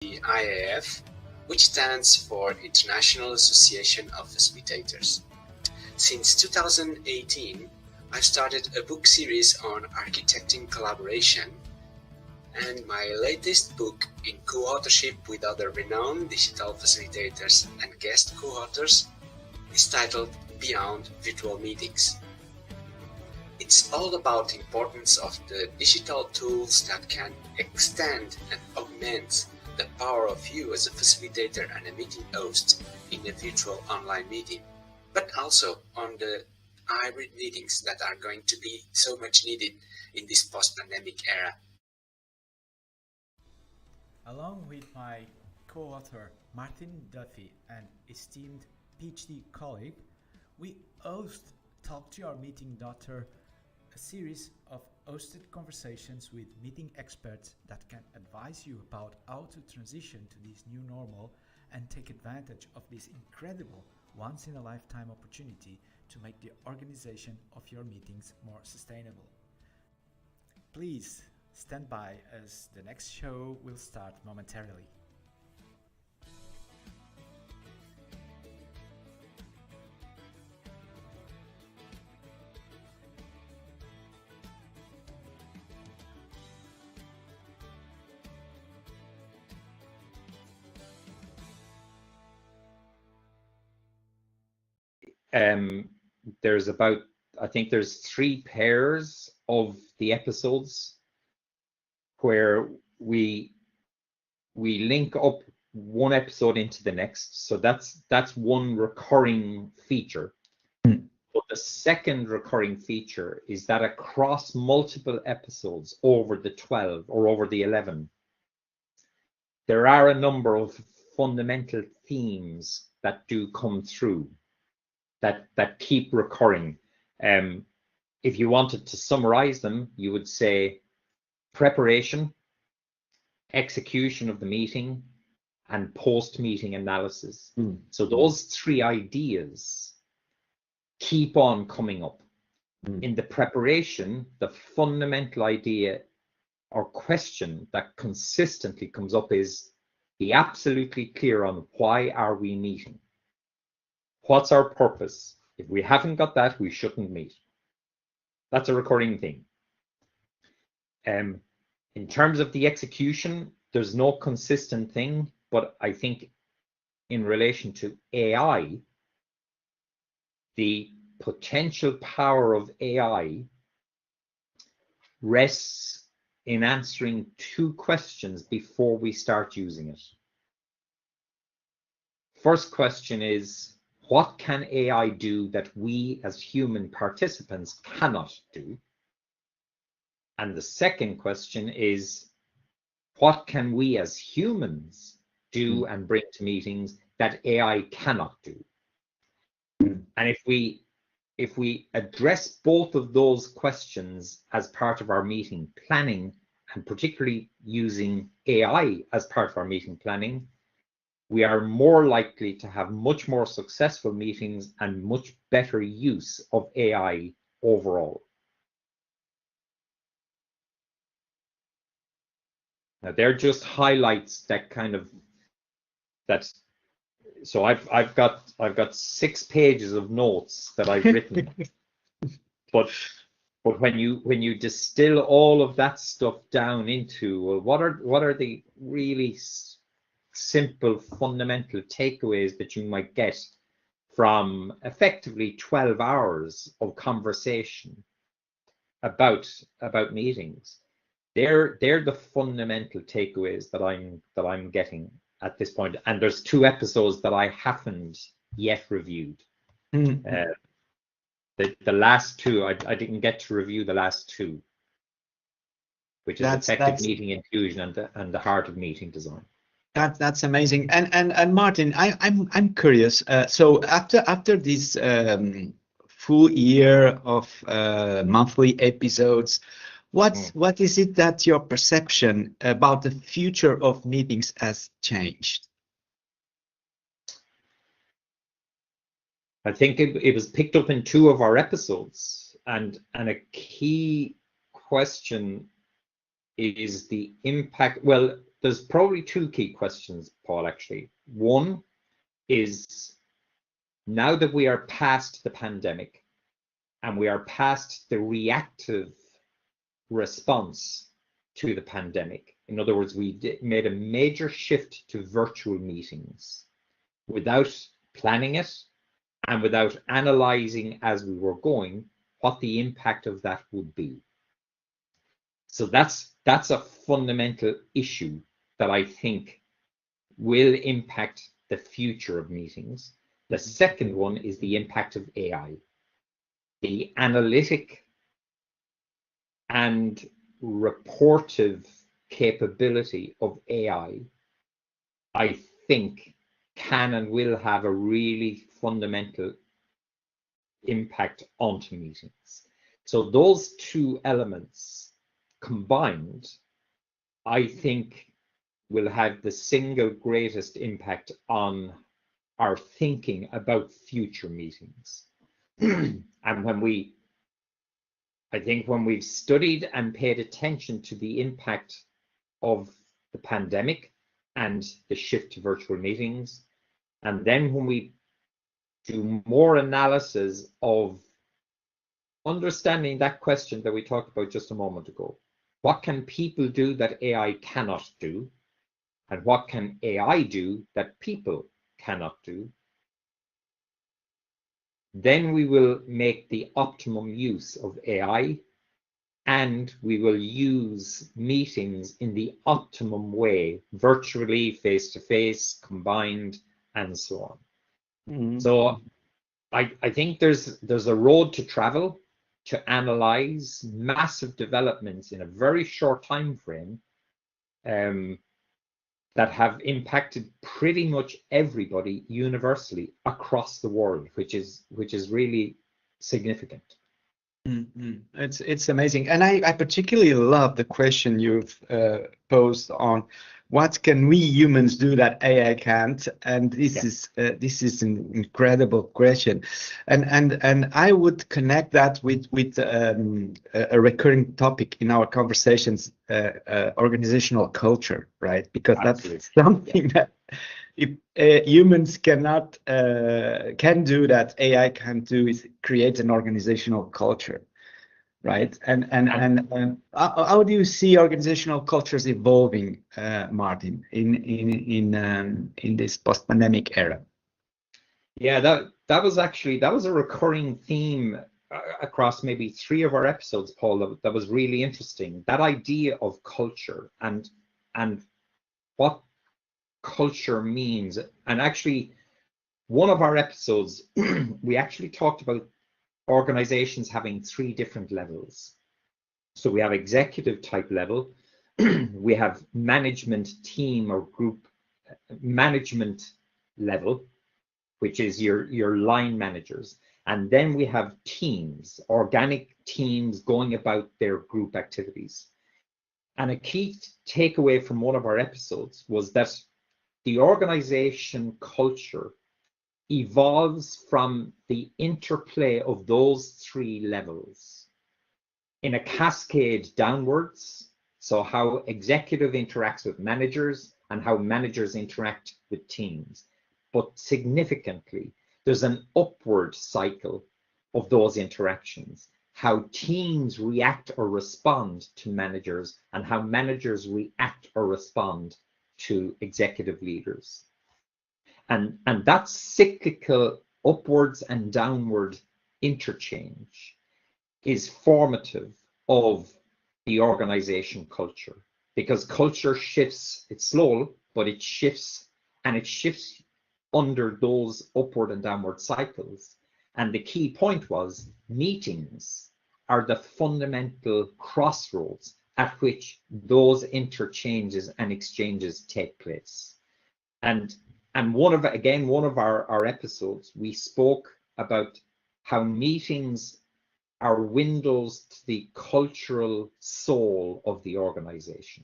the IAF, which stands for International Association of Facilitators. Since 2018, I've started a book series on architecting collaboration, and my latest book, in co-authorship with other renowned digital facilitators and guest co-authors, is titled Beyond Virtual Meetings. It's all about the importance of the digital tools that can extend and augment the power of you as a facilitator and a meeting host in a virtual online meeting, but also on the hybrid meetings that are going to be so much needed in this post-pandemic era. Along with my co-author Martin Duffy and esteemed PhD colleague, we host Talk to Your Meeting Daughter, a series of hosted conversations with meeting experts that can advise you about how to transition to this new normal and take advantage of this incredible once-in-a-lifetime opportunity to make the organization of your meetings more sustainable. Please stand by as the next show will start momentarily. I think there's 3 pairs of the episodes where we link up one episode into the next. So that's one recurring feature. But the second recurring feature is that across multiple episodes over the 12 or over the 11, there are a number of fundamental themes that do come through that keep recurring. If you wanted to summarize them, you would say preparation, execution of the meeting, and post-meeting analysis. So those 3 ideas keep on coming up. In the preparation, the fundamental idea or question that consistently comes up is be absolutely clear on why are we meeting? What's our purpose? If we haven't got that, we shouldn't meet. That's a recurring thing. In terms of the execution, there's no consistent thing, but I think in relation to AI, the potential power of AI rests in answering 2 questions before we start using it. First question is, what can AI do that we as human participants cannot do? And the second question is, what can we as humans do and bring to meetings that AI cannot do? And if we address both of those questions as part of our meeting planning, and particularly using AI as part of our meeting planning, we are more likely to have much more successful meetings and much better use of AI overall. Now, they're just highlights that so I've got 6 pages of notes that I've written, but when you distill all of that stuff down into, well, what are the really simple fundamental takeaways that you might get from effectively 12 hours of conversation about meetings, they're the fundamental takeaways that I'm getting at this point. And there's 2 episodes that I haven't yet reviewed. The last 2, I didn't get to review the last 2, which is effective meeting inclusion and the heart of meeting design. That's amazing. And Martin, I'm curious. So after this full year of monthly episodes, what is it that your perception about the future of meetings has changed? I think it was picked up in 2 of our episodes, and a key question is the impact. Well, there's probably two key questions, Paul, actually. One is, now that we are past the pandemic and we are past the reactive response to the pandemic, in other words, we made a major shift to virtual meetings without planning it and without analyzing as we were going what the impact of that would be. So that's a fundamental issue that I think will impact the future of meetings. The second one is the impact of AI. The analytic and reportive capability of AI, I think, can and will have a really fundamental impact onto meetings. So those two elements combined, I think, will have the single greatest impact on our thinking about future meetings. And I think when we've studied and paid attention to the impact of the pandemic and the shift to virtual meetings, and then when we do more analysis of understanding that question that we talked about just a moment ago, what can people do that AI cannot do? And what can AI do that people cannot do? Then we will make the optimum use of AI, and we will use meetings in the optimum way, virtually, face-to-face, combined, and so on. Mm-hmm. So I think there's a road to travel to analyze massive developments in a very short time frame that have impacted pretty much everybody universally across the world, which is really significant. Mm-hmm. It's amazing, and I particularly love the question you've posed on what can we humans do that AI can't, and this is an incredible question, and I would connect that with a recurring topic in our conversations, organizational culture, right? Because Absolutely. That's something that if humans can do that AI can do, is create an organizational culture, right? And how do you see organizational cultures evolving, Martin, in this post-pandemic era? Yeah, that was a recurring theme across maybe 3 of our episodes, Paul. That was really interesting. That idea of culture and what culture means. And actually, one of our episodes, we actually talked about organizations having 3 different levels. So we have executive type level, we have management team or group management level, which is your line managers. And then we have teams, organic teams going about their group activities. And a key takeaway from one of our episodes was that the organization culture evolves from the interplay of those 3 levels in a cascade downwards. So how executive interacts with managers and how managers interact with teams. But significantly, there's an upward cycle of those interactions, how teams react or respond to managers and how managers react or respond to executive leaders. And that cyclical upwards and downward interchange is formative of the organization culture, because culture shifts. It's slow, but it shifts, and it shifts under those upward and downward cycles. And the key point was meetings are the fundamental crossroads at which those interchanges and exchanges take place. And one of our episodes, we spoke about how meetings are windows to the cultural soul of the organization.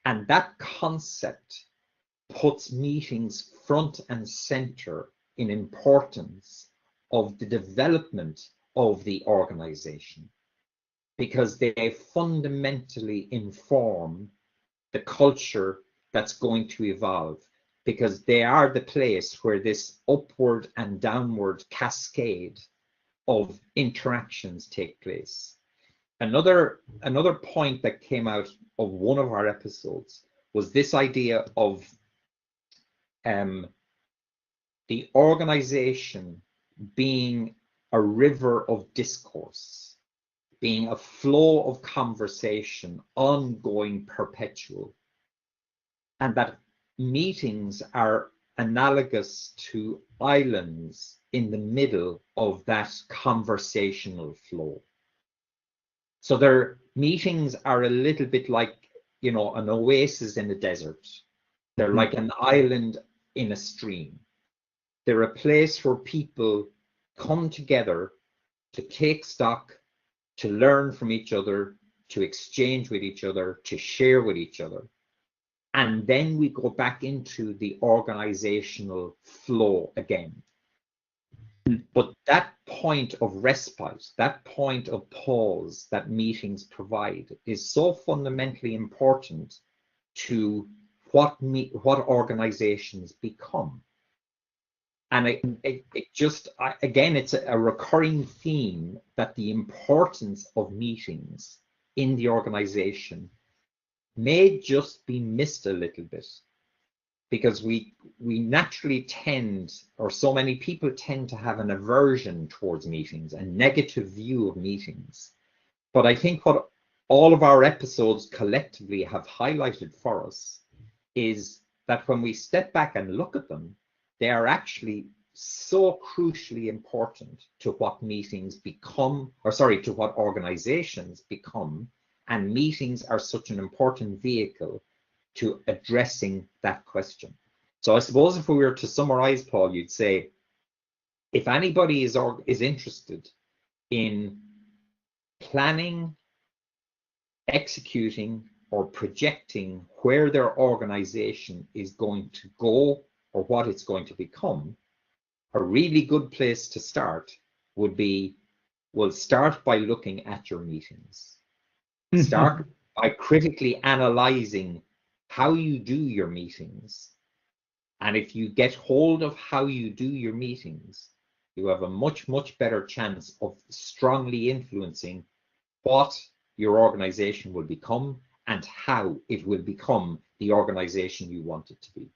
And that concept puts meetings front and center in importance of the development of the organization, because they fundamentally inform the culture that's going to evolve, because they are the place where this upward and downward cascade of interactions take place. Another point that came out of one of our episodes was this idea of the organization being a river of discourse, being a flow of conversation, ongoing, perpetual, and that meetings are analogous to islands in the middle of that conversational flow. So their meetings are a little bit like, you know, an oasis in the desert. They're like an island in a stream. They're a place where people come together to take stock, to learn from each other, to exchange with each other, to share with each other. And then we go back into the organizational flow again. But that point of respite, that point of pause that meetings provide is so fundamentally important to what organizations become. And again, it's a recurring theme that the importance of meetings in the organization may just be missed a little bit, because we naturally tend, or so many people tend to have an aversion towards meetings, a negative view of meetings. But I think what all of our episodes collectively have highlighted for us is that when we step back and look at them, they are actually so crucially important to what meetings become, or sorry, to what organizations become. And meetings are such an important vehicle to addressing that question. So I suppose if we were to summarize, Paul, you'd say, if anybody is interested in planning, executing, or projecting where their organization is going to go or what it's going to become, a really good place to start would be, well, start by looking at your meetings. Start by critically analyzing how you do your meetings. And if you get hold of how you do your meetings, you have a much, much better chance of strongly influencing what your organization will become and how it will become the organization you want it to be.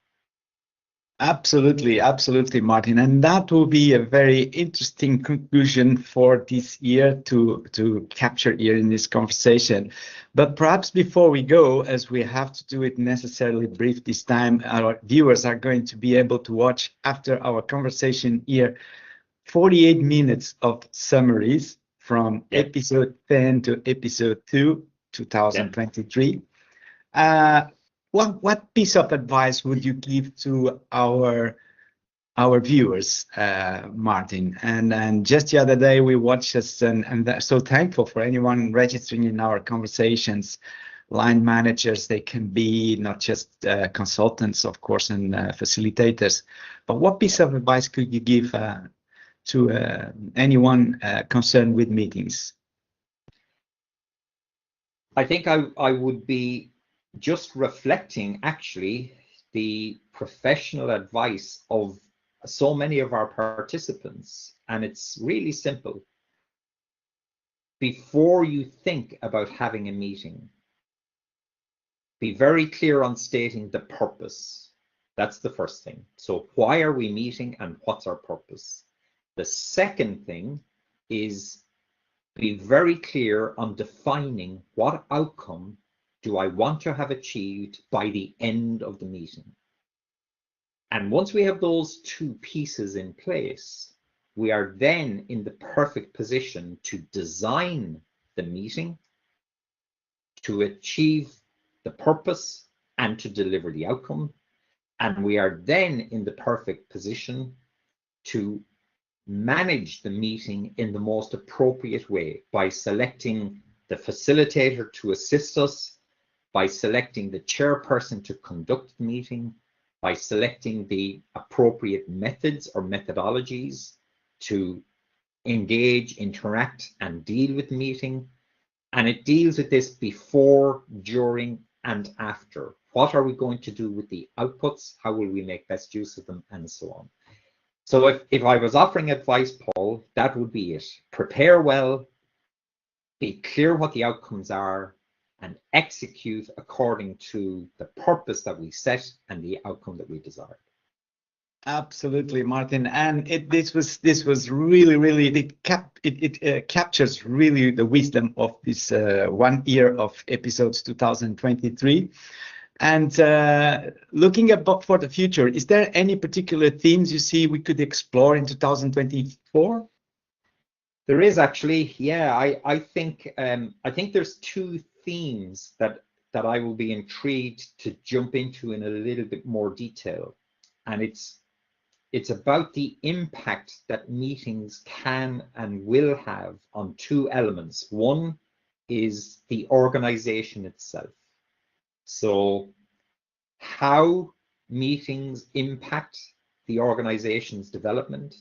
Absolutely, absolutely, Martin. And that will be a very interesting conclusion for this year to capture here in this conversation. But perhaps before we go, as we have to do it necessarily brief this time, our viewers are going to be able to watch after our conversation here 48 minutes of summaries from episode 10 to episode 2, 2023. What piece of advice would you give to our viewers, Martin? And just the other day we watched this, and so thankful for anyone registering in our conversations. Line managers, they can be not just consultants, of course, and facilitators. But what piece of advice could you give to anyone concerned with meetings? I think I would be just reflecting actually the professional advice of so many of our participants, and it's really simple. Before you think about having a meeting, be very clear on stating the purpose. That's the first thing. So why are we meeting and what's our purpose? The second thing is be very clear on defining what outcome do I want to have achieved by the end of the meeting. And once we have those two pieces in place, we are then in the perfect position to design the meeting, to achieve the purpose, and to deliver the outcome. And we are then in the perfect position to manage the meeting in the most appropriate way by selecting the facilitator to assist us, by selecting the chairperson to conduct the meeting, by selecting the appropriate methods or methodologies to engage, interact, and deal with the meeting. And it deals with this before, during, and after. What are we going to do with the outputs? How will we make best use of them? And so on. So if I was offering advice, Paul, that would be it. Prepare well, be clear what the outcomes are, and execute according to the purpose that we set and the outcome that we desire. Absolutely, Martin. And this was really it captures really the wisdom of this 1 year of episodes 2023. And looking for the future, is there any particular themes you see we could explore in 2024? There is actually, yeah. I think there's two themes that I will be intrigued to jump into in a little bit more detail, and it's about the impact that meetings can and will have on two elements. One is the organization itself. So how meetings impact the organization's development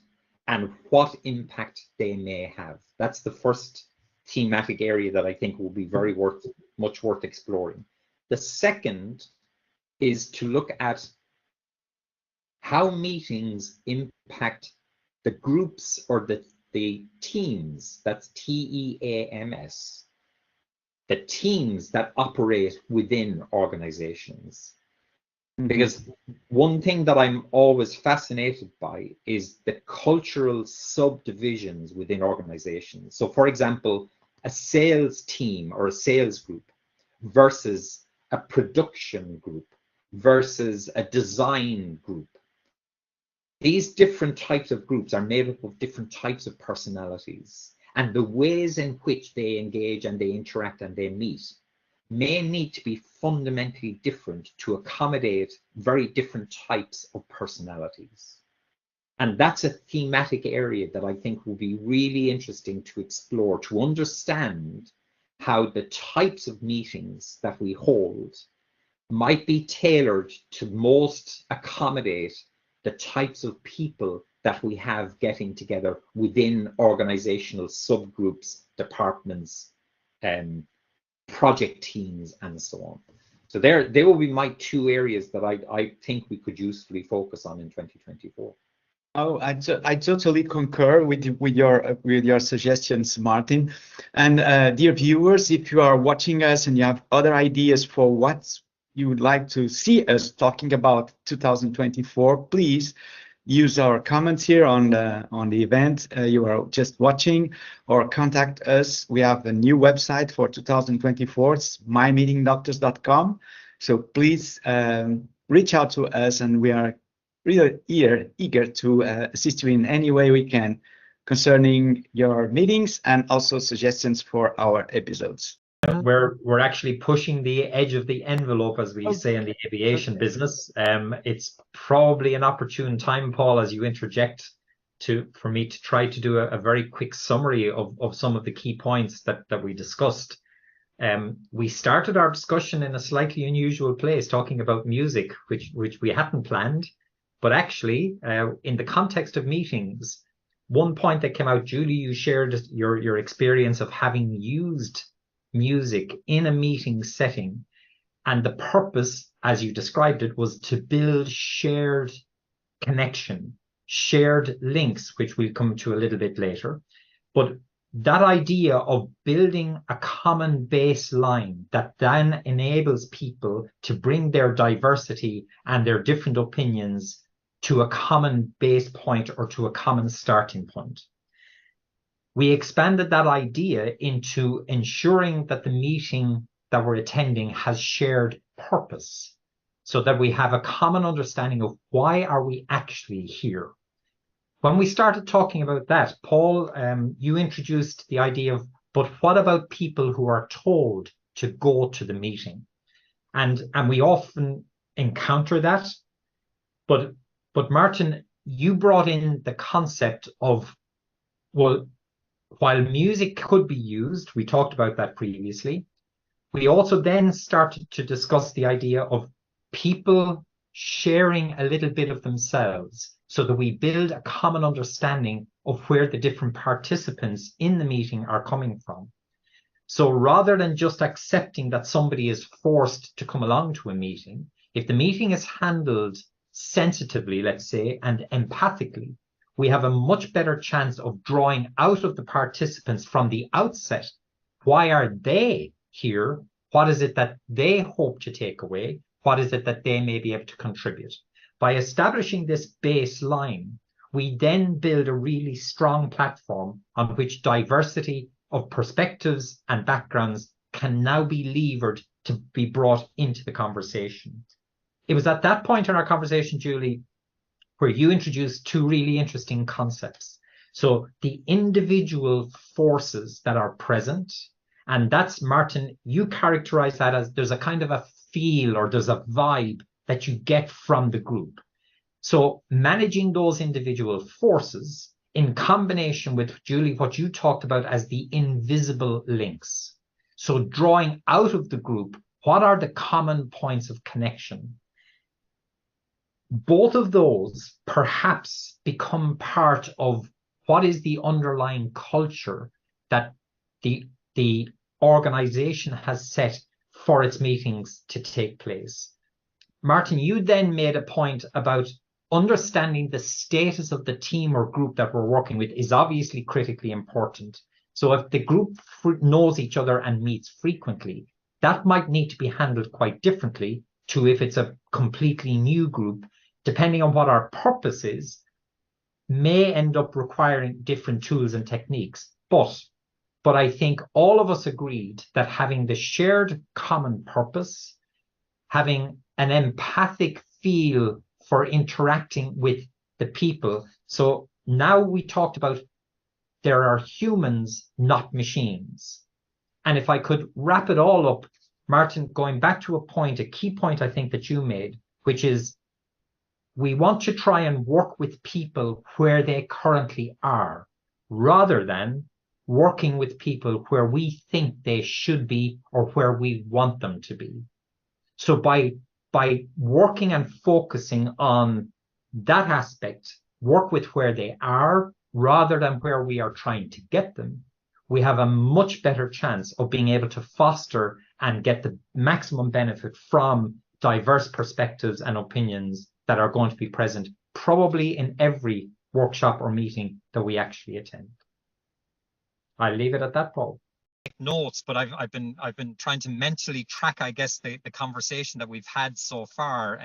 and what impact they may have. That's the first thematic area that I think will be very much worth exploring. The second is to look at how meetings impact the groups or the teams, that's TEAMS, the teams that operate within organizations. Because one thing that I'm always fascinated by is the cultural subdivisions within organizations. So for example, a sales team or a sales group versus a production group versus a design group. These different types of groups are made up of different types of personalities, and the ways in which they engage and they interact and they meet may need to be fundamentally different to accommodate very different types of personalities. And that's a thematic area that I think will be really interesting to explore, to understand how the types of meetings that we hold might be tailored to most accommodate the types of people that we have getting together within organizational subgroups, departments, project teams, and so on. So they will be my two areas that I think we could usefully focus on in 2024. Oh, I totally concur with your suggestions, Martin. And dear viewers, if you are watching us and you have other ideas for what you would like to see us talking about 2024, please use our comments here on the event you are just watching, or contact us. We have a new website for 2024. It's mymeetingdoctors.com. So please reach out to us, and we are really eager to assist you in any way we can concerning your meetings and also suggestions for our episodes. We're actually pushing the edge of the envelope, as we say in the aviation business. It's probably an opportune time, Paul, as you interject, for me to try to do a very quick summary of some of the key points that we discussed. We started our discussion in a slightly unusual place, talking about music, which we hadn't planned, but actually, in the context of meetings, one point that came out, Julie, you shared your experience of having used music in a meeting setting, and the purpose, as you described it, was to build shared connection, shared links, which we'll come to a little bit later. But that idea of building a common baseline that then enables people to bring their diversity and their different opinions to a common base point or to a common starting point. We expanded that idea into ensuring that the meeting that we're attending has shared purpose, so that we have a common understanding of why are we actually here. When we started talking about that, Paul, you introduced the idea of, but what about people who are told to go to the meeting? And we often encounter that. But Martin, you brought in the concept of, well, while music could be used, we talked about that previously, we also then started to discuss the idea of people sharing a little bit of themselves, so that we build a common understanding of where the different participants in the meeting are coming from. So rather than just accepting that somebody is forced to come along to a meeting, if the meeting is handled sensitively, let's say, and empathically, we have a much better chance of drawing out of the participants from the outset. Why are they here? What is it that they hope to take away? What is it that they may be able to contribute? By establishing this baseline, we then build a really strong platform on which diversity of perspectives and backgrounds can now be levered to be brought into the conversation. It was at that point in our conversation, Julie, where you introduced two really interesting concepts. So the individual forces that are present, and that's, Martin, you characterize that as there's a kind of a feel or there's a vibe that you get from the group. So managing those individual forces in combination with, Julie, what you talked about as the invisible links. So drawing out of the group, what are the common points of connection? Both of those perhaps become part of what is the underlying culture that the organization has set for its meetings to take place. Martin, you then made a point about understanding the status of the team or group that we're working with is obviously critically important. So if the group knows each other and meets frequently, that might need to be handled quite differently to if it's a completely new group, depending on what our purpose is, may end up requiring different tools and techniques. But I think all of us agreed that having the shared common purpose, having an empathic feel for interacting with the people. So now we talked about there are humans, not machines. And if I could wrap it all up, Martin, going back to a key point I think that you made, which is we want to try and work with people where they currently are, rather than working with people where we think they should be or where we want them to be. So by working and focusing on that aspect, work with where they are rather than where we are trying to get them, we have a much better chance of being able to foster and get the maximum benefit from diverse perspectives and opinions that are going to be present probably in every workshop or meeting that we actually attend. I'll leave it at that, Paul. Notes, but I've been trying to mentally track, I guess, the conversation that we've had so far.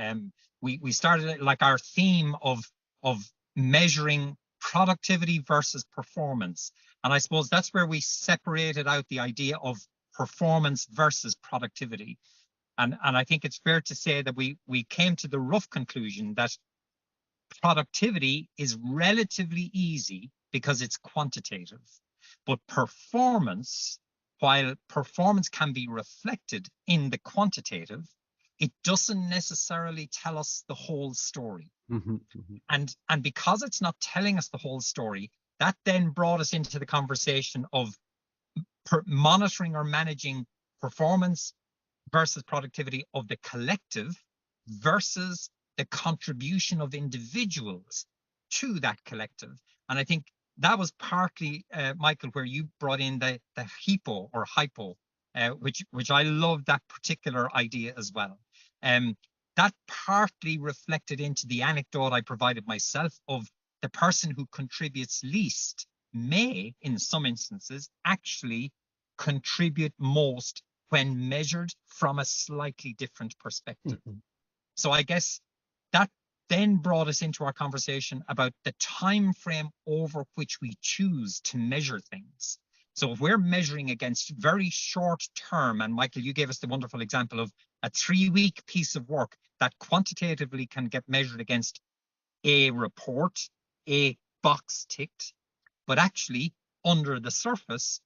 We started like our theme of measuring productivity versus performance, and I suppose that's where we separated out the idea of performance versus productivity. And I think it's fair to say that we came to the rough conclusion that productivity is relatively easy because it's quantitative, but performance, while performance can be reflected in the quantitative, it doesn't necessarily tell us the whole story. And because it's not telling us the whole story, that then brought us into the conversation of monitoring or managing performance versus productivity of the collective versus the contribution of individuals to that collective. And I think that was partly, Michael, where you brought in the hypo, which I love that particular idea as well. That partly reflected into the anecdote I provided myself of the person who contributes least may, in some instances, actually contribute most when measured from a slightly different perspective. So I guess that then brought us into our conversation about the time frame over which we choose to measure things. So if we're measuring against very short term, and Michael, you gave us the wonderful example of a 3-week piece of work that quantitatively can get measured against a report, a box ticked, but actually under the surface,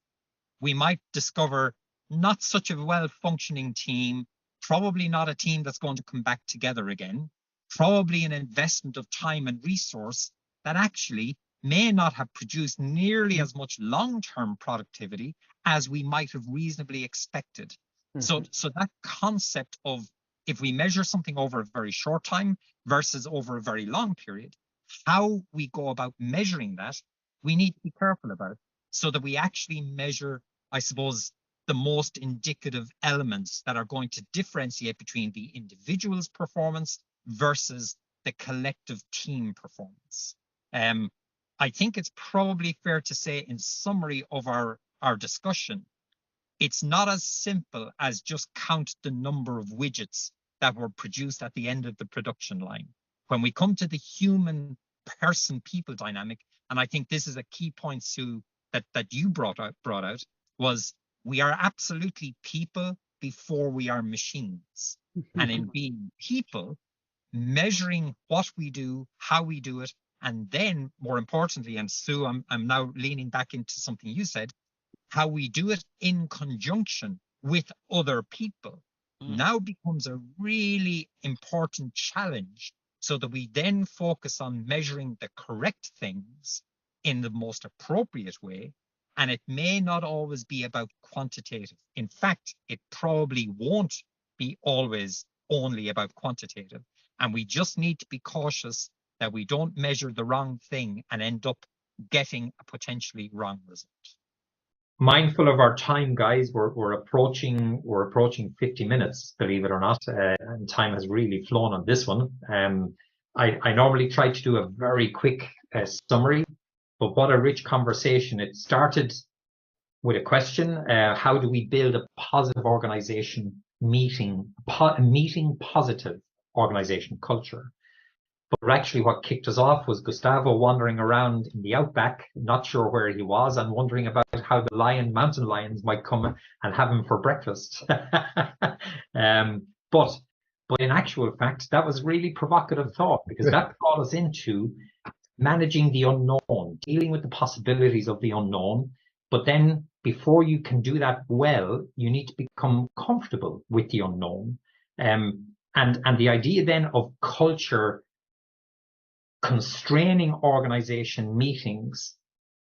we might discover not such a well-functioning team, probably not a team that's going to come back together again, probably an investment of time and resource that actually may not have produced nearly as much long-term productivity as we might have reasonably expected. So that concept of if we measure something over a very short time versus over a very long period, how we go about measuring that, we need to be careful about so that we actually measure, I suppose, the most indicative elements that are going to differentiate between the individual's performance versus the collective team performance. I think it's probably fair to say, in summary of our discussion, it's not as simple as just count the number of widgets that were produced at the end of the production line. When we come to the human person-people dynamic, and I think this is a key point, Sue, that you brought out, was we are absolutely people before we are machines. And in being people, measuring what we do, how we do it, and then more importantly, and Sue, I'm now leaning back into something you said, how we do it in conjunction with other people now becomes a really important challenge, so that we then focus on measuring the correct things in the most appropriate way. And it may not always be about quantitative. In fact, it probably won't be always only about quantitative. And we just need to be cautious that we don't measure the wrong thing and end up getting a potentially wrong result. Mindful of our time, guys, we're approaching 50 minutes, believe it or not, and time has really flown on this one. I normally try to do a very quick summary, but what a rich conversation. It started with a question: how do we build a positive organization meeting positive organization culture? But actually what kicked us off was Gustavo wandering around in the outback, not sure where he was, and wondering about how the mountain lions might come and have him for breakfast. But in actual fact, that was really provocative thought, because that brought us into managing the unknown, dealing with the possibilities of the unknown. But then before you can do that well, you need to become comfortable with the unknown. And the idea then of culture constraining organization meetings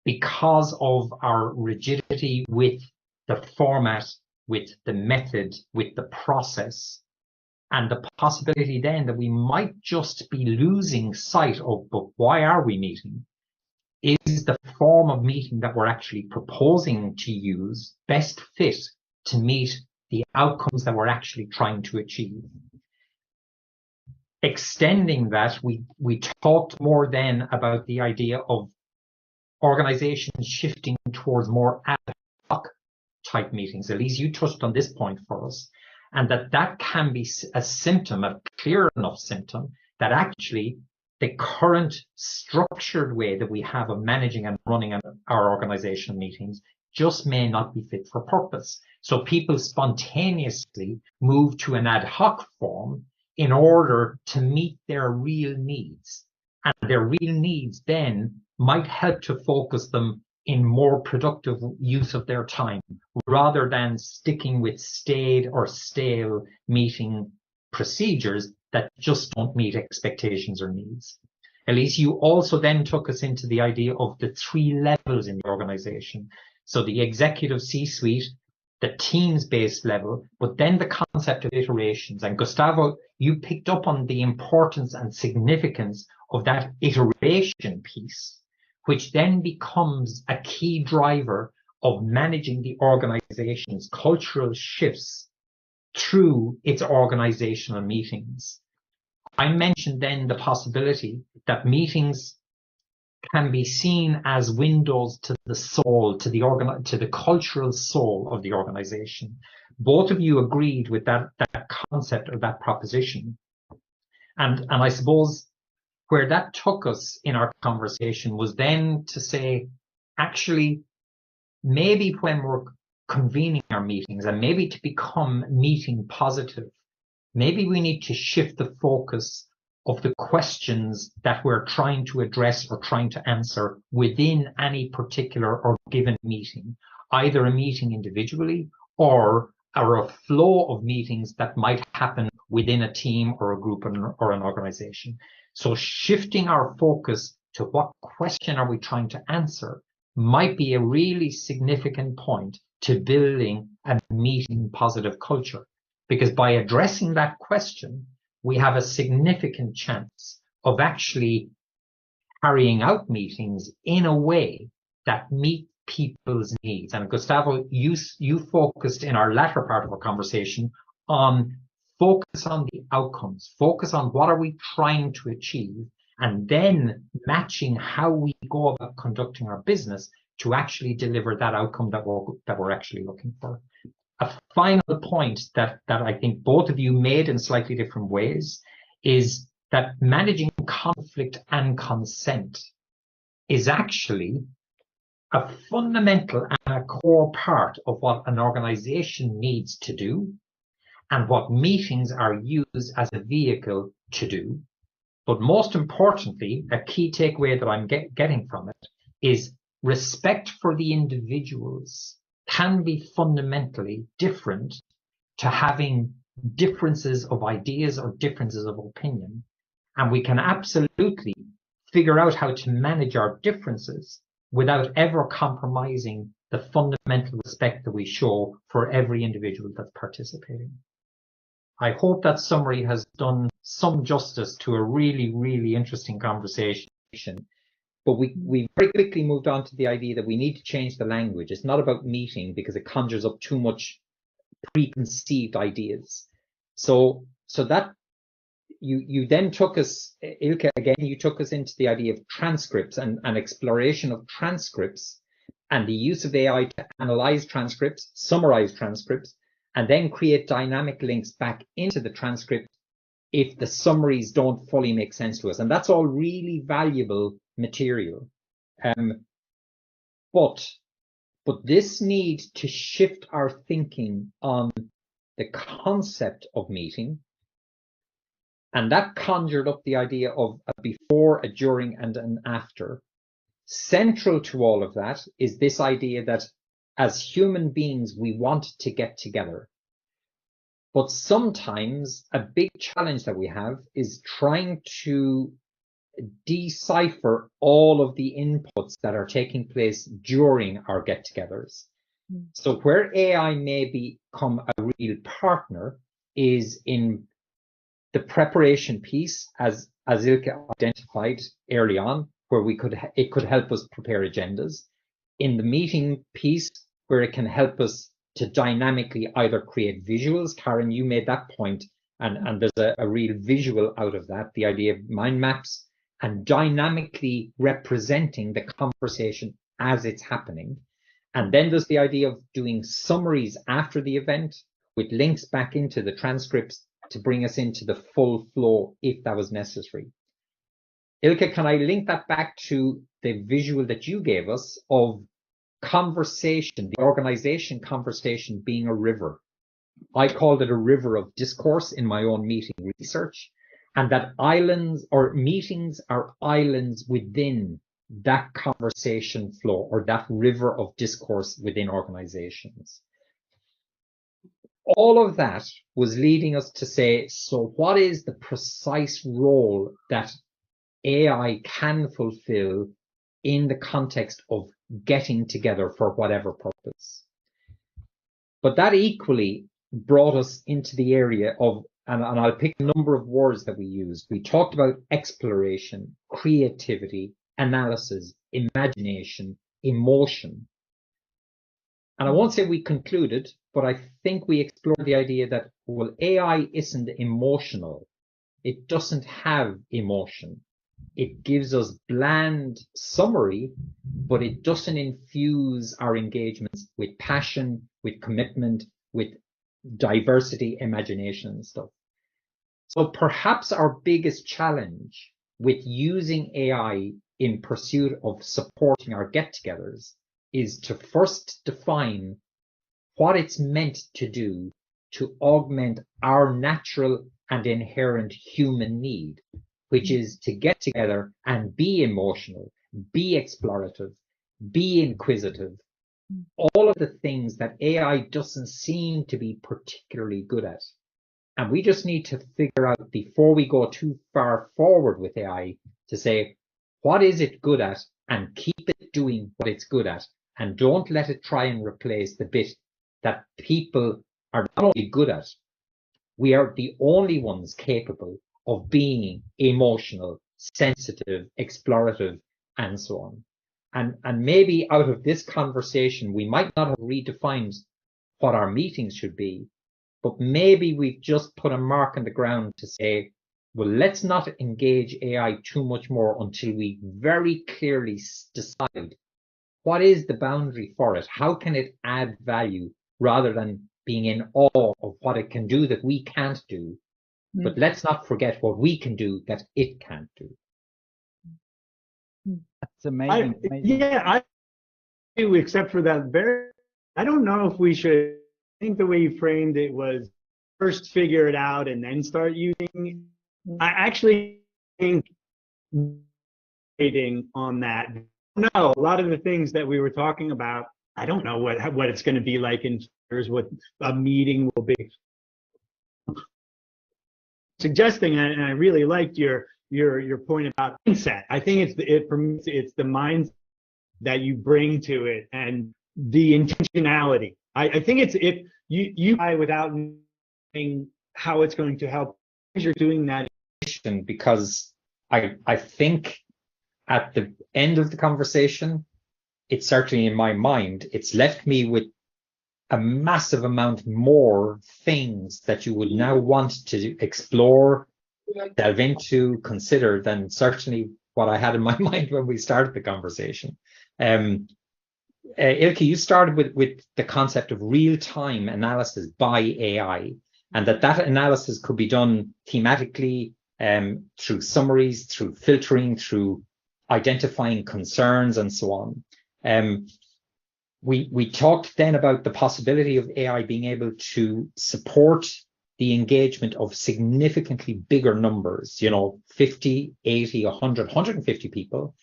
because of our rigidity with the format, with the method, with the process, and the possibility then that we might just be losing sight of, but why are we meeting? Is the form of meeting that we're actually proposing to use best fit to meet the outcomes that we're actually trying to achieve? Extending that, we talked more then about the idea of organizations shifting towards more ad hoc type meetings. Elise, you touched on this point for us, and that can be a symptom, a clear enough symptom, that actually the current structured way that we have of managing and running our organizational meetings just may not be fit for purpose. So people spontaneously move to an ad hoc form in order to meet their real needs. And their real needs then might help to focus them in more productive use of their time, rather than sticking with staid or stale meeting procedures that just don't meet expectations or needs. Elise, you also then took us into the idea of the 3 levels in the organization. So the executive C-suite, the teams-based level, but then the concept of iterations. And Gustavo, you picked up on the importance and significance of that iteration piece, which then becomes a key driver of managing the organization's cultural shifts through its organizational meetings. I mentioned then the possibility that meetings can be seen as windows to the soul, to the cultural soul of the organization. Both of you agreed with that concept or that proposition. And I suppose where that took us in our conversation was then to say, actually, maybe when we're convening our meetings, and maybe to become meeting positive, maybe we need to shift the focus of the questions that we're trying to address or trying to answer within any particular or given meeting, either a meeting individually or a flow of meetings that might happen within a team or a group or an organization. So shifting our focus to what question are we trying to answer might be a really significant point to building a meeting positive culture. Because by addressing that question, we have a significant chance of actually carrying out meetings in a way that meet people's needs. And Gustavo, you focused in our latter part of our conversation on focus on the outcomes, focus on what are we trying to achieve, and then matching how we go about conducting our business to actually deliver that outcome that we're actually looking for. A final point that I think both of you made in slightly different ways is that managing conflict and consent is actually a fundamental and a core part of what an organization needs to do and what meetings are used as a vehicle to do. But most importantly, a key takeaway that I'm getting from it is respect for the individuals can be fundamentally different to having differences of ideas or differences of opinion. And we can absolutely figure out how to manage our differences without ever compromising the fundamental respect that we show for every individual that's participating. I hope that summary has done some justice to a really, really interesting conversation. But we very quickly moved on to the idea that we need to change the language. It's not about meeting because it conjures up too much preconceived ideas. So that you then took us, Ilke, again, you took us into the idea of transcripts and exploration of transcripts and the use of AI to analyze transcripts, summarize transcripts, and then create dynamic links back into the transcript if the summaries don't fully make sense to us. And that's all really valuable material. But this need to shift our thinking on the concept of meeting, and that conjured up the idea of a before, a during, and an after. Central to all of that is this idea that as human beings, we want to get together. But sometimes a big challenge that we have is trying to decipher all of the inputs that are taking place during our get-togethers. So where AI may become a real partner is in the preparation piece, as Ilke identified early on, where it could help us prepare agendas. In the meeting piece, where it can help us to dynamically either create visuals. Karen, you made that point, and there's a real visual out of that, the idea of mind maps and dynamically representing the conversation as it's happening. And then there's the idea of doing summaries after the event with links back into the transcripts to bring us into the full flow if that was necessary. Ilke, can I link that back to the visual that you gave us of conversation, the organization conversation being a river? I called it a river of discourse in my own meeting research, and that islands or meetings are islands within that conversation flow or that river of discourse within organizations. All of that was leading us to say, so what is the precise role that AI can fulfill in the context of getting together for whatever purpose? But that equally brought us into the area of, and I'll pick a number of words that we used. We talked about exploration, creativity, analysis, imagination, emotion. And I won't say we concluded, but I think we explored the idea that, well, AI isn't emotional. It doesn't have emotion. It gives us bland summary, but it doesn't infuse our engagements with passion, with commitment, with diversity, imagination, and stuff. So perhaps our biggest challenge with using AI in pursuit of supporting our get-togethers is to first define what it's meant to do to augment our natural and inherent human need, which is to get together and be emotional, be explorative, be inquisitive, all of the things that AI doesn't seem to be particularly good at. And we just need to figure out before we go too far forward with AI to say, what is it good at, and keep it doing what it's good at, and don't let it try and replace the bit that people are not only good at, we are the only ones capable of being emotional, sensitive, explorative, and so on. and maybe out of this conversation, we might not have redefined what our meetings should be, but maybe we've just put a mark in the ground to say, well, let's not engage AI too much more until we very clearly decide what is the boundary for it? How can it add value rather than being in awe of what it can do that we can't do? But let's not forget what we can do that it can't do. That's amazing. Yeah, I do, except for that I don't know if we should. I think the way you framed it was first figure it out and then start using. I actually think on that. No, a lot of the things that we were talking about, I don't know what it's going to be like in years, what a meeting will be. Suggesting, and I really liked your point about mindset. I think it's the mindset that you bring to it and the intentionality. I think it's if you without knowing how it's going to help, you're doing that. Because I think at the end of the conversation, it's certainly in my mind, it's left me with a massive amount more things that you would now want to explore, delve into, consider than certainly what I had in my mind when we started the conversation. Ilke, you started with the concept of real-time analysis by AI, and that analysis could be done thematically, through summaries, through filtering, through identifying concerns, and so on. We talked then about the possibility of AI being able to support the engagement of significantly bigger numbers, 50, 80, 100, 150 people,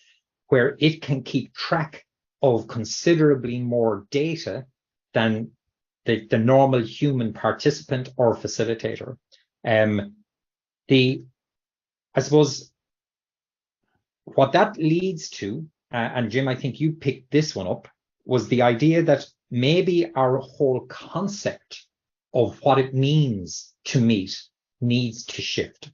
where it can keep track of considerably more data than the normal human participant or facilitator. I suppose what that leads to, and Jim, I think you picked this one up, was the idea that maybe our whole concept of what it means to meet needs to shift.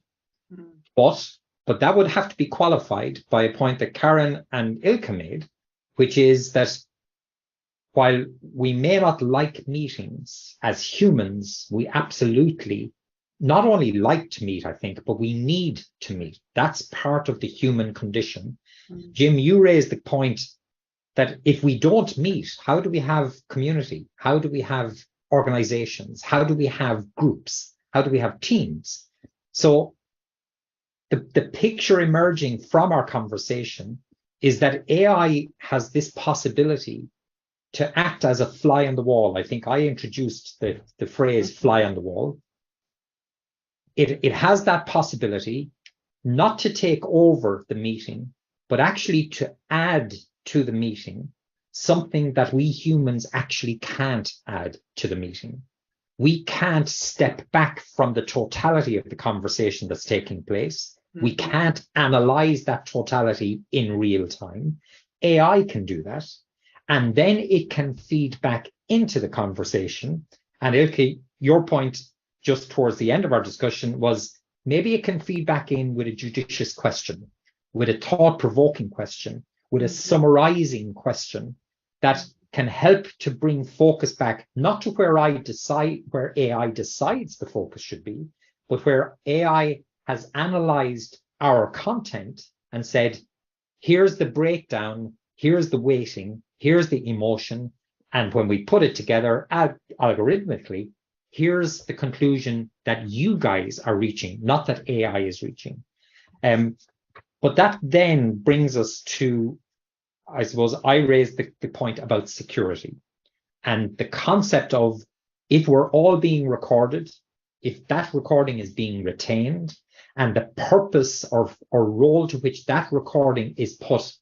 But that would have to be qualified by a point that Karen and Ilka made, which is that while we may not like meetings as humans, we absolutely not only like to meet, I think, but we need to meet. That's part of the human condition. Jim, you raised the point that if we don't meet, how do we have community? How do we have organizations? How do we have groups? How do we have teams? So the picture emerging from our conversation is that AI has this possibility to act as a fly on the wall. I think I introduced the phrase fly on the wall. It has that possibility not to take over the meeting, but actually to add to the meeting something that we humans actually can't add to the meeting. We can't step back from the totality of the conversation that's taking place. We can't analyze that totality in real time. AI can do that. And then it can feed back into the conversation. And Ilke, your point just towards the end of our discussion was maybe it can feed back in with a judicious question, with a thought-provoking question, with a summarizing question that can help to bring focus back, not to where AI decides the focus should be, but where AI has analyzed our content and said, here's the breakdown, here's the weighting, here's the emotion, and when we put it together algorithmically, here's the conclusion that you guys are reaching, not that AI is reaching. But that then brings us to, I suppose, I raised the point about security and the concept of if we're all being recorded, if that recording is being retained, and the purpose or role to which that recording is put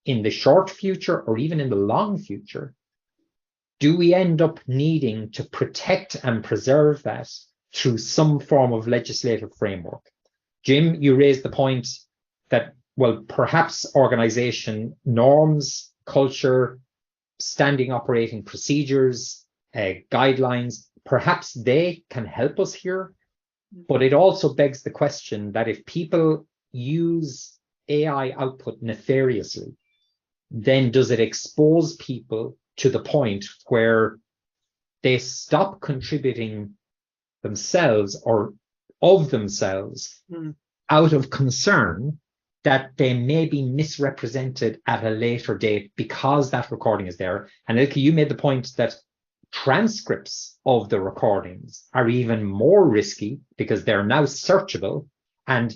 in the short future or even in the long future, do we end up needing to protect and preserve that through some form of legislative framework? Jim, you raised the point that, well, perhaps organization norms, culture, standing operating procedures, guidelines, perhaps they can help us here. But it also begs the question that if people use AI output nefariously, then does it expose people to the point where they stop contributing themselves or of themselves out of concern that they may be misrepresented at a later date because that recording is there. And Ilke, you made the point that transcripts of the recordings are even more risky because they're now searchable. And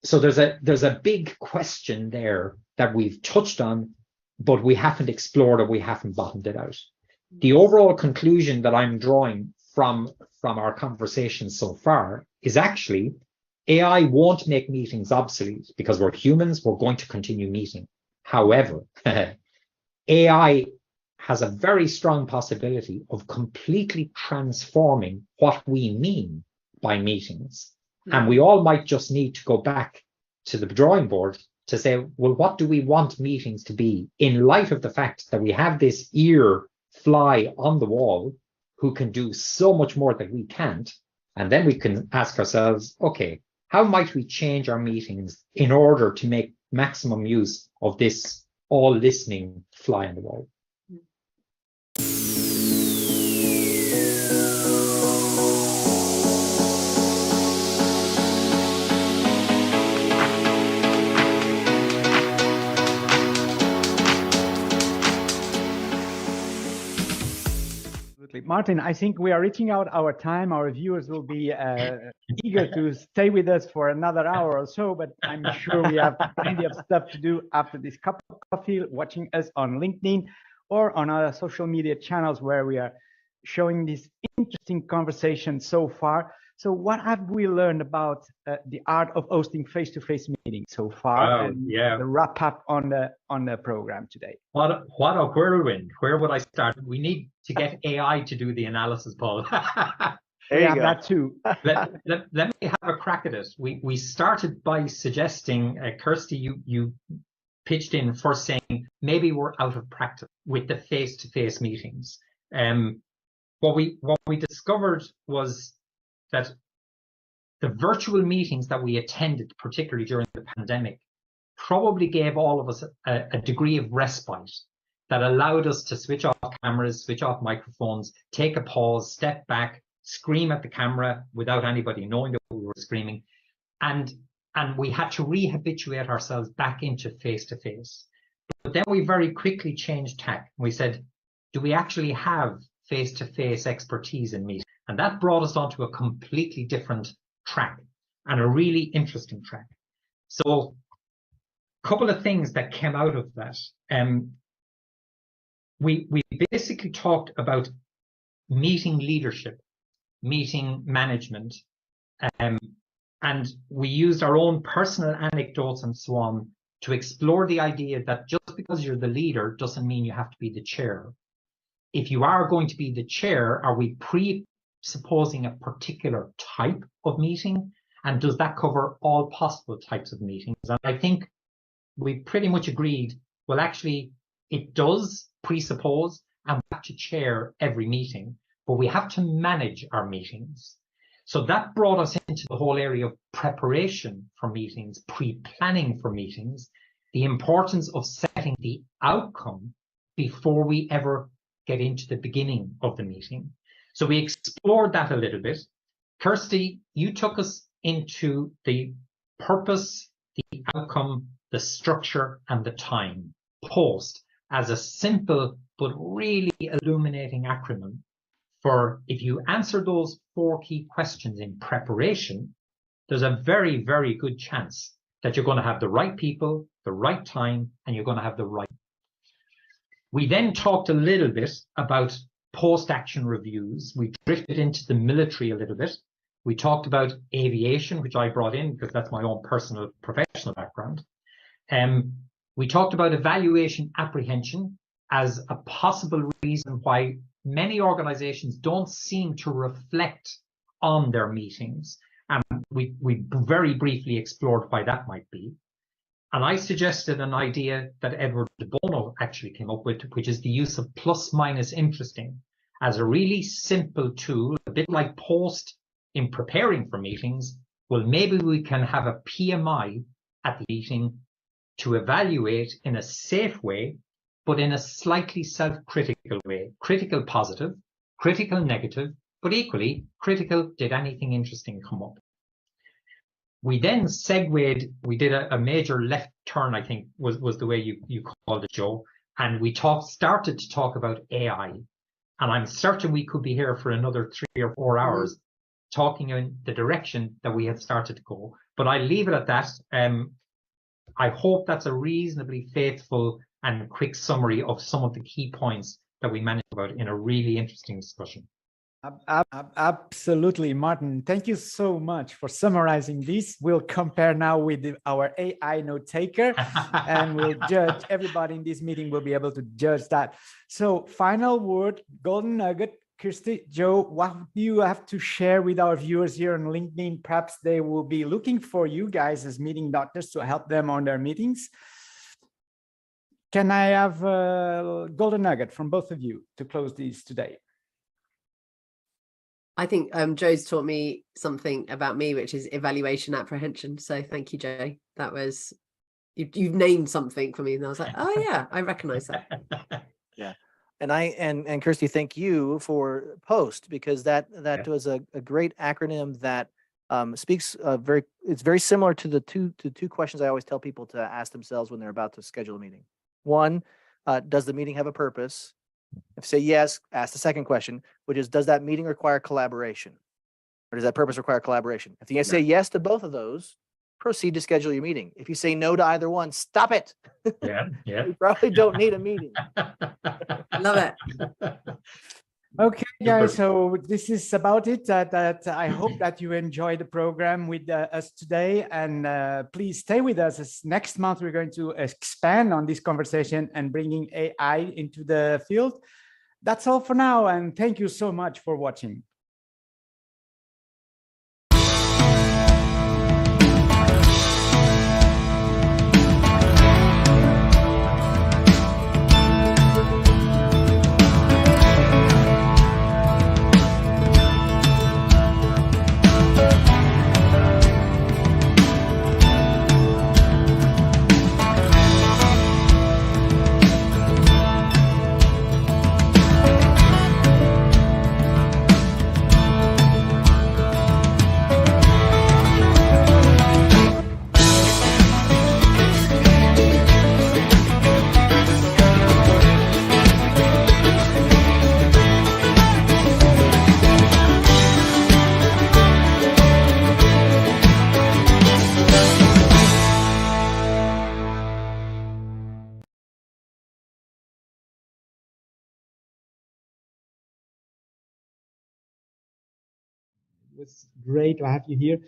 so there's a big question there that we've touched on, but we haven't explored or we haven't bottomed it out. The overall conclusion that I'm drawing from our conversation so far is actually AI won't make meetings obsolete because we're humans, we're going to continue meeting. However, AI has a very strong possibility of completely transforming what we mean by meetings. And we all might just need to go back to the drawing board to say, well, what do we want meetings to be in light of the fact that we have this ear fly on the wall who can do so much more that we can't? And then we can ask ourselves, okay, how might we change our meetings in order to make maximum use of this all listening fly on the wall? Martin, I think we are reaching out our time. Our viewers will be eager to stay with us for another hour or so, but I'm sure we have plenty of stuff to do after this cup of coffee, watching us on LinkedIn or on our social media channels where we are showing this interesting conversation so far. So what have we learned about the art of hosting face-to-face meetings so far? And the wrap up on the program today. What a whirlwind. Where would I start? We need to get AI to do the analysis, Paul. There you go. That too. let me have a crack at it. We started by suggesting, Kirsty, you pitched in first saying maybe we're out of practice with the face-to-face meetings. What we discovered was that the virtual meetings that we attended, particularly during the pandemic, probably gave all of us a degree of respite that allowed us to switch off cameras, switch off microphones, take a pause, step back, scream at the camera without anybody knowing that we were screaming. And we had to rehabituate ourselves back into face-to-face. But then we very quickly changed tack. We said, do we actually have face-to-face expertise in meetings? And that brought us onto a completely different track and a really interesting track. So a couple of things that came out of that. We basically talked about meeting leadership, meeting management, and we used our own personal anecdotes and so on to explore the idea that just because you're the leader doesn't mean you have to be the chair. If you are going to be the chair, are we presupposing a particular type of meeting? And does that cover all possible types of meetings? And I think we pretty much agreed, well, actually, it does presuppose and we have to chair every meeting, but we have to manage our meetings. So that brought us into the whole area of preparation for meetings, pre-planning for meetings, the importance of setting the outcome before we ever get into the beginning of the meeting. So we explored that a little bit. Kirsty, you took us into the purpose, the outcome, the structure, and the time, POST, as a simple but really illuminating acronym for if you answer those 4 key questions in preparation, there's a very, very good chance that you're going to have the right people, the right time, and you're going to have the right. We then talked a little bit about post-action reviews. We drifted into the military a little bit. We talked about aviation, which I brought in because that's my own personal professional background. We talked about evaluation apprehension as a possible reason why many organizations don't seem to reflect on their meetings. And we very briefly explored why that might be. And I suggested an idea that Edward de Bono actually came up with, which is the use of plus minus interesting as a really simple tool, a bit like POST in preparing for meetings. Well, maybe we can have a PMI at the meeting to evaluate in a safe way but in a slightly self-critical way. Critical positive, critical negative, but equally critical, did anything interesting come up? We then segued, we did a major left turn, I think was the way you called it, Joe. And we started to talk about AI. And I'm certain we could be here for another 3 or 4 hours talking in the direction that we had started to go. But I leave it at that. I hope that's a reasonably faithful and quick summary of some of the key points that we managed about in a really interesting discussion. Absolutely, Martin. Thank you so much for summarizing this. We'll compare now with our AI note taker and we'll judge. Everybody in this meeting will be able to judge that. So final word, golden nugget. Kirsty, Joe, what do you have to share with our viewers here on LinkedIn? Perhaps they will be looking for you guys as meeting doctors to help them on their meetings. Can I have a golden nugget from both of you to close these today? I think Joe's taught me something about me, which is evaluation apprehension. So thank you, Joe. That was, you've named something for me. And I was like, oh yeah, I recognize that. Yeah. And Kirsty, thank you for POST, because that was a great acronym that speaks it's very similar to the two questions I always tell people to ask themselves when they're about to schedule a meeting. One, does the meeting have a purpose? If you say yes, ask the second question, which is, does that meeting require collaboration? Or does that purpose require collaboration? If you say yes to both of those, proceed to schedule your meeting. If you say no to either one, stop it. Yeah. You probably don't need a meeting. Love it. Okay, guys, so this is about it. That I hope that you enjoyed the program with us today, and please stay with us, as next month we're going to expand on this conversation and bringing AI into the field. That's all for now, and thank you so much for watching. It was great to have you here.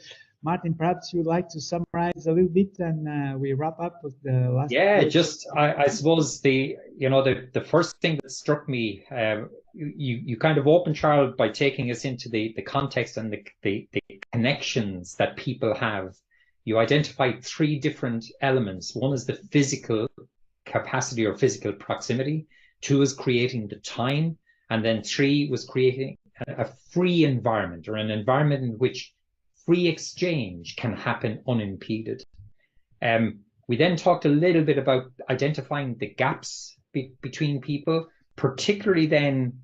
Martin, perhaps you'd like to summarize a little bit, and we wrap up with the last. Yeah, just I suppose the first thing that struck me, you kind of opened, Charles, by taking us into the context and the connections that people have. You identified 3 different elements. One is the physical capacity or physical proximity. 2 is creating the time, and then 3 was creating a free environment, or an environment in which free exchange can happen unimpeded. We then talked a little bit about identifying the gaps between people, particularly then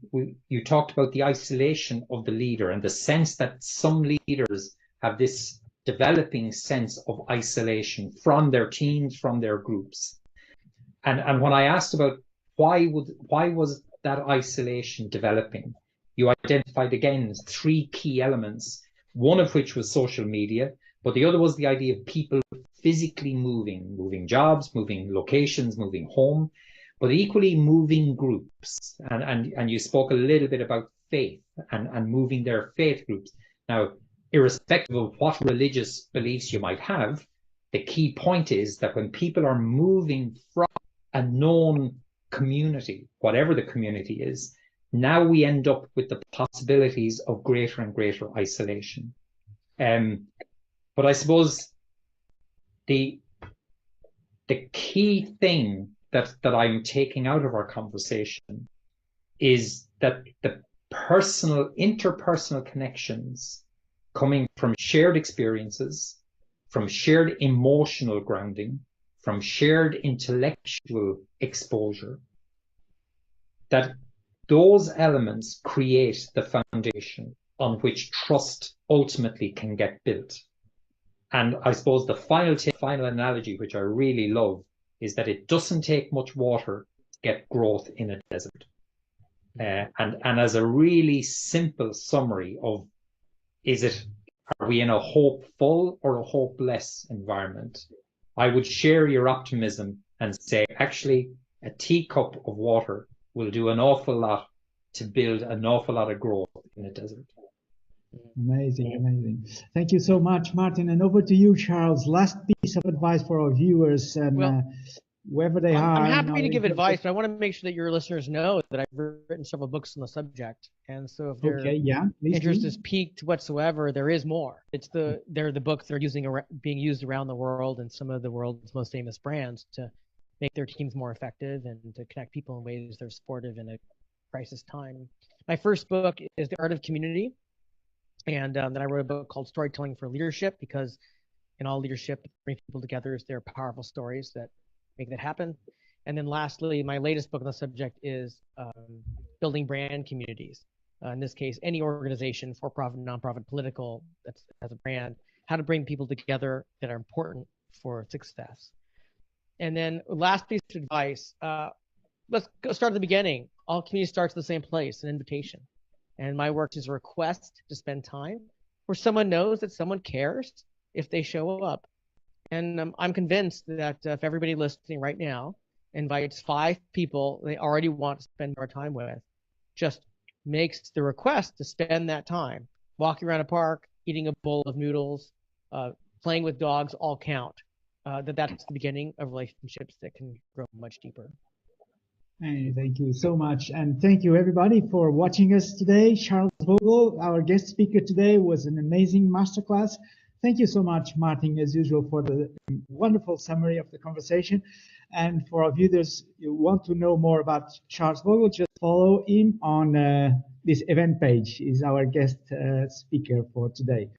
you talked about the isolation of the leader and the sense that some leaders have this developing sense of isolation from their teams, from their groups. And when I asked about why was that isolation developing, you identified again 3 key elements, one of which was social media, but the other was the idea of people physically moving jobs, moving locations, moving home, but equally moving groups. And you spoke a little bit about faith and moving their faith groups. Now, irrespective of what religious beliefs you might have, the key point is that when people are moving from a known community, whatever the community is, now we end up with the possibilities of greater and greater isolation. But I suppose the key thing that I'm taking out of our conversation is that the interpersonal connections coming from shared experiences, from shared emotional grounding, from shared intellectual exposure, that those elements create the foundation on which trust ultimately can get built. And I suppose the final analogy, which I really love, is that it doesn't take much water to get growth in a desert. And as a really simple summary of, are we in a hopeful or a hopeless environment? I would share your optimism and say, actually, a teacup of water will do an awful lot to build an awful lot of growth in a desert. Amazing, amazing. Thank you so much, Martin. And over to you, Charles. Last piece of advice for our viewers and wherever they are. I'm happy to give advice, but I want to make sure that your listeners know that I've written several books on the subject. And so if their interest is piqued whatsoever, there is more. They're the books that are being used around the world and some of the world's most famous brands to make their teams more effective and to connect people in ways that are supportive in a crisis time. My first book is The Art of Community. And then I wrote a book called Storytelling for Leadership, because in all leadership, bring people together is their powerful stories that make that happen. And then lastly, my latest book on the subject is Building Brand Communities. In this case, any organization, for-profit, nonprofit, political, that has a brand, how to bring people together that are important for success. And then last piece of advice, let's go start at the beginning. All community starts at the same place, an invitation. And my work is a request to spend time where someone knows that someone cares if they show up. And I'm convinced that if everybody listening right now invites 5 people they already want to spend more time with, just makes the request to spend that time, walking around a park, eating a bowl of noodles, playing with dogs, all count. That's the beginning of relationships that can grow much deeper. Hey, thank you so much. And thank you everybody for watching us today. Charles Vogel, our guest speaker today, was an amazing masterclass. Thank you so much, Martin, as usual, for the wonderful summary of the conversation. And for our viewers, you want to know more about Charles Vogel, just follow him on this event page. He's our guest speaker for today.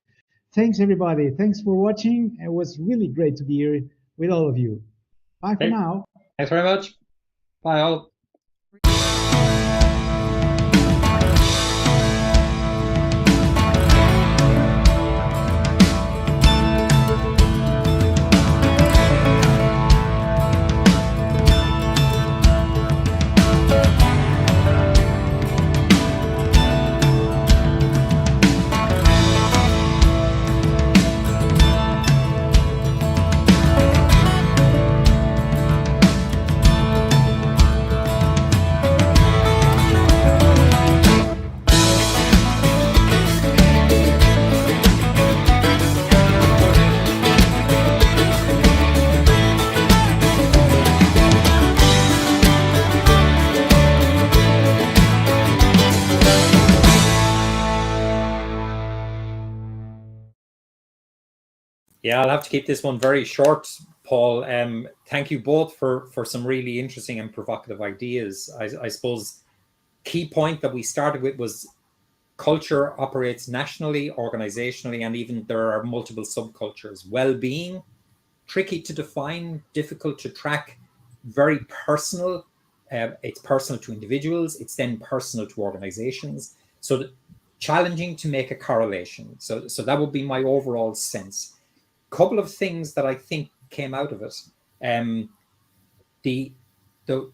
Thanks, everybody. Thanks for watching. It was really great to be here with all of you. Bye for now. Thanks very much. Bye all. Yeah, I'll have to keep this one very short, Paul. Thank you both for some really interesting and provocative ideas. I suppose key point that we started with was culture operates nationally, organizationally, and even there are multiple subcultures. Well-being, tricky to define, difficult to track, very personal. It's personal to individuals. It's then personal to organizations. So challenging to make a correlation. So that would be my overall sense. Couple of things that I think came out of it. The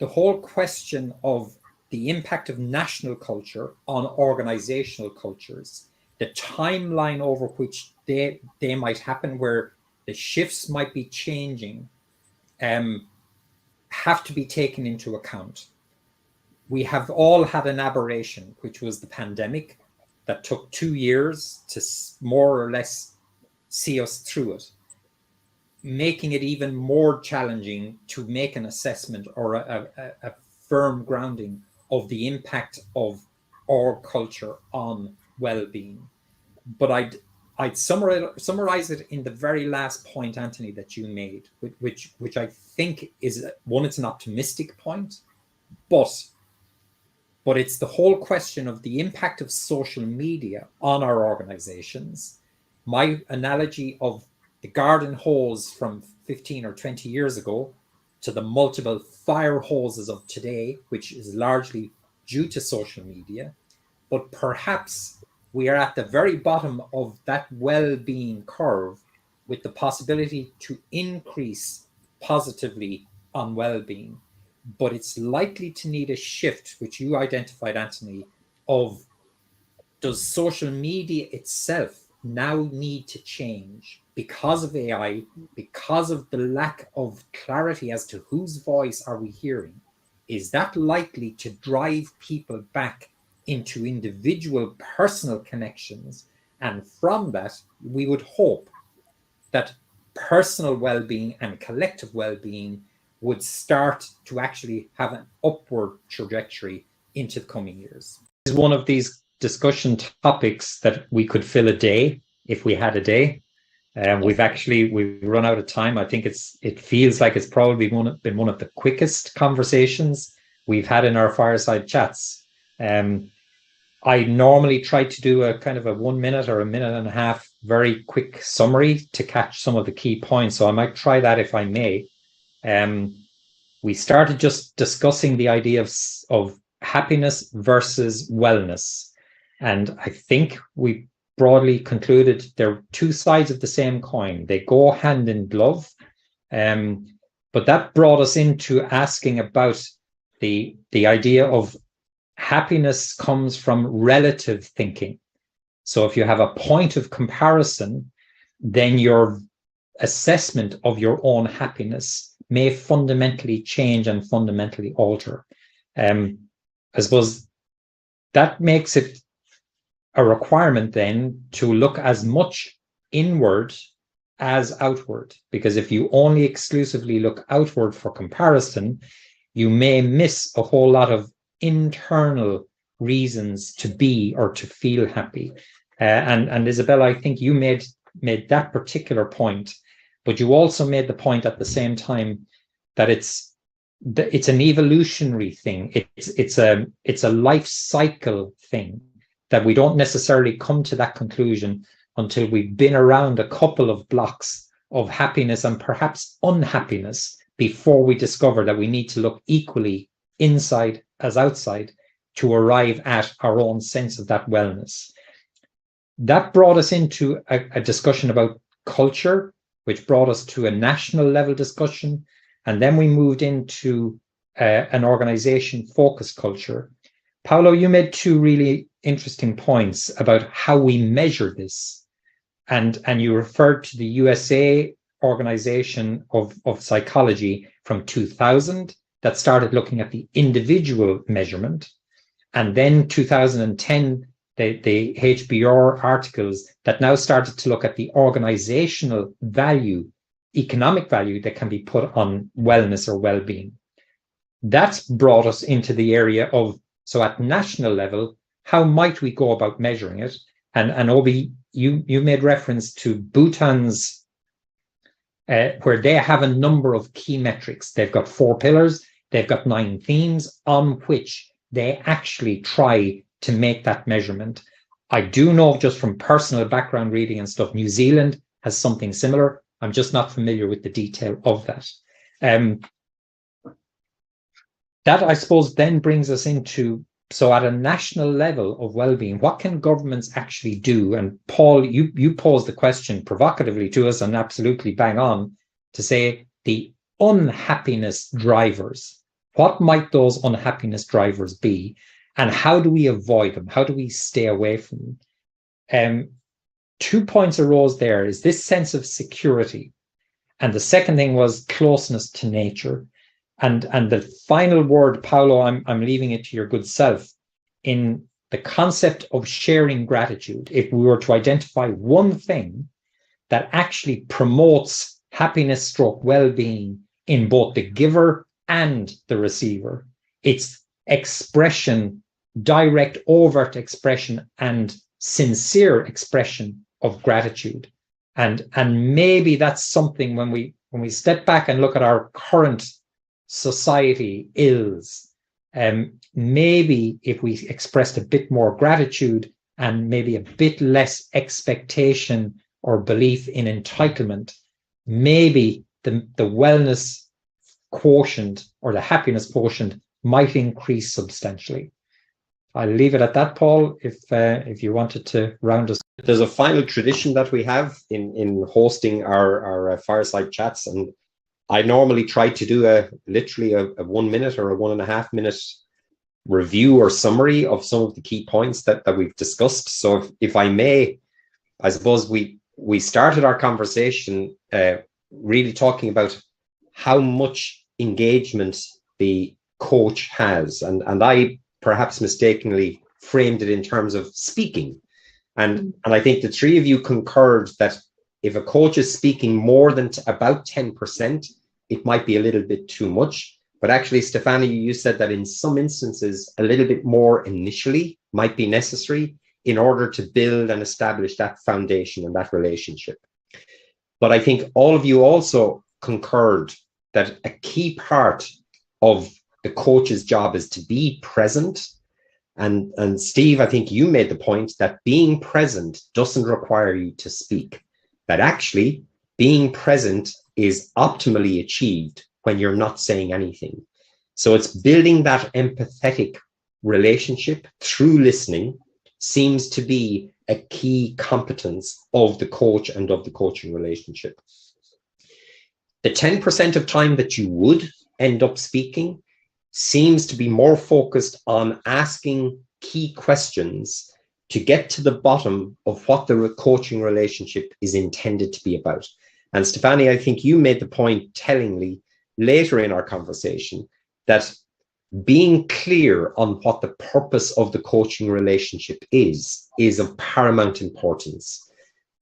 whole question of the impact of national culture on organizational cultures, the timeline over which they might happen, where the shifts might be changing, have to be taken into account. We have all had an aberration, which was the pandemic, that took 2 years to more or less see us through it, making it even more challenging to make an assessment or a firm grounding of the impact of our culture on well-being. But I'd summarize it in the very last point, Anthony, that you made, which I think is one. It's an optimistic point, but it's the whole question of the impact of social media on our organizations. My analogy of the garden hose from 15 or 20 years ago to the multiple fire hoses of today, which is largely due to social media, but perhaps we are at the very bottom of that well-being curve with the possibility to increase positively on well-being. But it's likely to need a shift, which you identified, Anthony, of does social media itself now need to change because of AI, because of the lack of clarity as to whose voice are we hearing? Is that likely to drive people back into individual personal connections? And from that, we would hope that personal well-being and collective well-being would start to actually have an upward trajectory into the coming years. This is one of these discussion topics that we could fill a day if we had a day. We've run out of time. I think it feels like it's probably been one of the quickest conversations we've had in our fireside chats. I normally try to do a kind of a 1 minute or a minute and a half very quick summary to catch some of the key points. So I might try that if I may. We started just discussing the idea of happiness versus wellness. And I think we broadly concluded they're two sides of the same coin. They go hand in glove. But that brought us into asking about the idea of happiness comes from relative thinking. So if you have a point of comparison, then your assessment of your own happiness may fundamentally change and fundamentally alter. I suppose that makes it a requirement then to look as much inward as outward, because if you only exclusively look outward for comparison, you may miss a whole lot of internal reasons to be or to feel happy. And Isabella, I think you made that particular point, but you also made the point at the same time that it's an evolutionary thing. It's a life cycle thing, that we don't necessarily come to that conclusion until we've been around a couple of blocks of happiness and perhaps unhappiness before we discover that we need to look equally inside as outside to arrive at our own sense of that wellness. That brought us into a discussion about culture, which brought us to a national level discussion. And then we moved into an organization focused culture. Paolo, you made two really interesting points about how we measure this. And you referred to the USA Organization of Psychology from 2000 that started looking at the individual measurement. And then 2010, the HBR articles that now started to look at the organizational value, economic value that can be put on wellness or well-being. That's brought us into the area of, so at national level, how might we go about measuring it? And Obi, you made reference to Bhutan's, where they have a number of key metrics. They've got 4 pillars, they've got 9 themes on which they actually try to make that measurement. I do know just from personal background reading and stuff, New Zealand has something similar. I'm just not familiar with the detail of that. That, I suppose, then brings us into, so at a national level of well-being, what can governments actually do? And Paul, you posed the question provocatively to us and absolutely bang on to say the unhappiness drivers. What might those unhappiness drivers be? And how do we avoid them? How do we stay away from them? 2 points arose there, is this sense of security. And the second thing was closeness to nature. And the final word, Paolo, I'm leaving it to your good self, in the concept of sharing gratitude. If we were to identify one thing that actually promotes happiness stroke well-being in both the giver and the receiver, it's expression, direct, overt expression and sincere expression of gratitude. And maybe that's something when we step back and look at our current society ills, maybe if we expressed a bit more gratitude and maybe a bit less expectation or belief in entitlement, maybe the wellness quotient or the happiness quotient might increase substantially. I'll leave it at that, Paul, if you wanted to round us. There's a final tradition that we have in hosting our fireside chats, and I normally try to do literally a 1 minute or a 1.5 minute review or summary of some of the key points that we've discussed. So if I may, I suppose we started our conversation really talking about how much engagement the coach has, and I perhaps mistakenly framed it in terms of speaking. And I think the three of you concurred that if a coach is speaking more than about 10%, it might be a little bit too much. But actually, Stefania, you said that in some instances, a little bit more initially might be necessary in order to build and establish that foundation and that relationship. But I think all of you also concurred that a key part of the coach's job is to be present. And Steve, I think you made the point that being present doesn't require you to speak, that actually being present is optimally achieved when you're not saying anything. So it's building that empathetic relationship through listening seems to be a key competence of the coach and of the coaching relationship. The 10% of time that you would end up speaking seems to be more focused on asking key questions to get to the bottom of what the coaching relationship is intended to be about. And Stefania, I think you made the point tellingly later in our conversation that being clear on what the purpose of the coaching relationship is of paramount importance,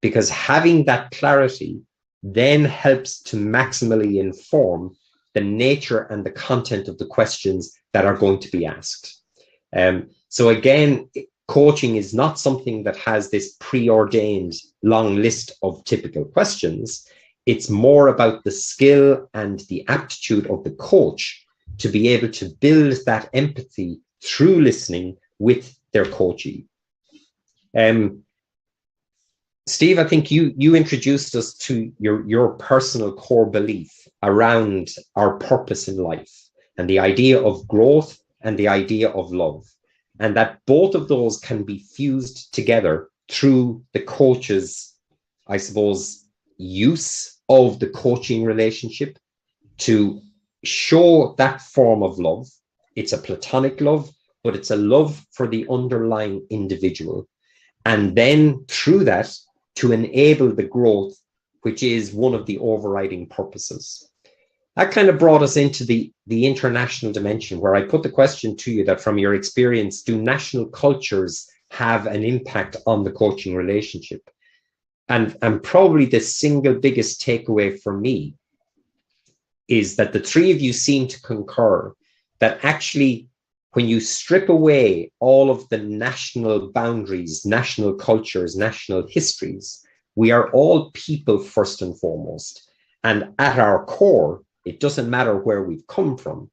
because having that clarity then helps to maximally inform the nature and the content of the questions that are going to be asked. So again, coaching is not something that has this preordained long list of typical questions. It's more about the skill and the aptitude of the coach to be able to build that empathy through listening with their coachee. Steve, I think you introduced us to your personal core belief around our purpose in life and the idea of growth and the idea of love, and that both of those can be fused together through the coach's, I suppose, use of the coaching relationship to show that form of love. It's a platonic love, but it's a love for the underlying individual. And then through that, to enable the growth, which is one of the overriding purposes. That kind of brought us into the international dimension, where I put the question to you that from your experience, do national cultures have an impact on the coaching relationship? And probably the single biggest takeaway for me is that the three of you seem to concur that actually, when you strip away all of the national boundaries, national cultures, national histories, we are all people first and foremost. And at our core, it doesn't matter where we've come from.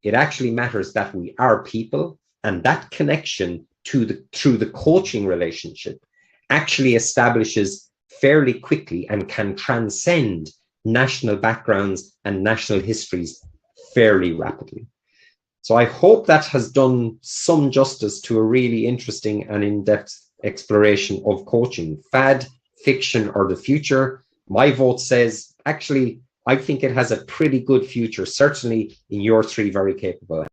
It actually matters that we are people, and that connection through the coaching relationship actually establishes fairly quickly and can transcend national backgrounds and national histories fairly rapidly. So I hope that has done some justice to a really interesting and in-depth exploration of coaching. Fad, fiction, or the future? My vote says, actually, I think it has a pretty good future, certainly in your three very capable hands.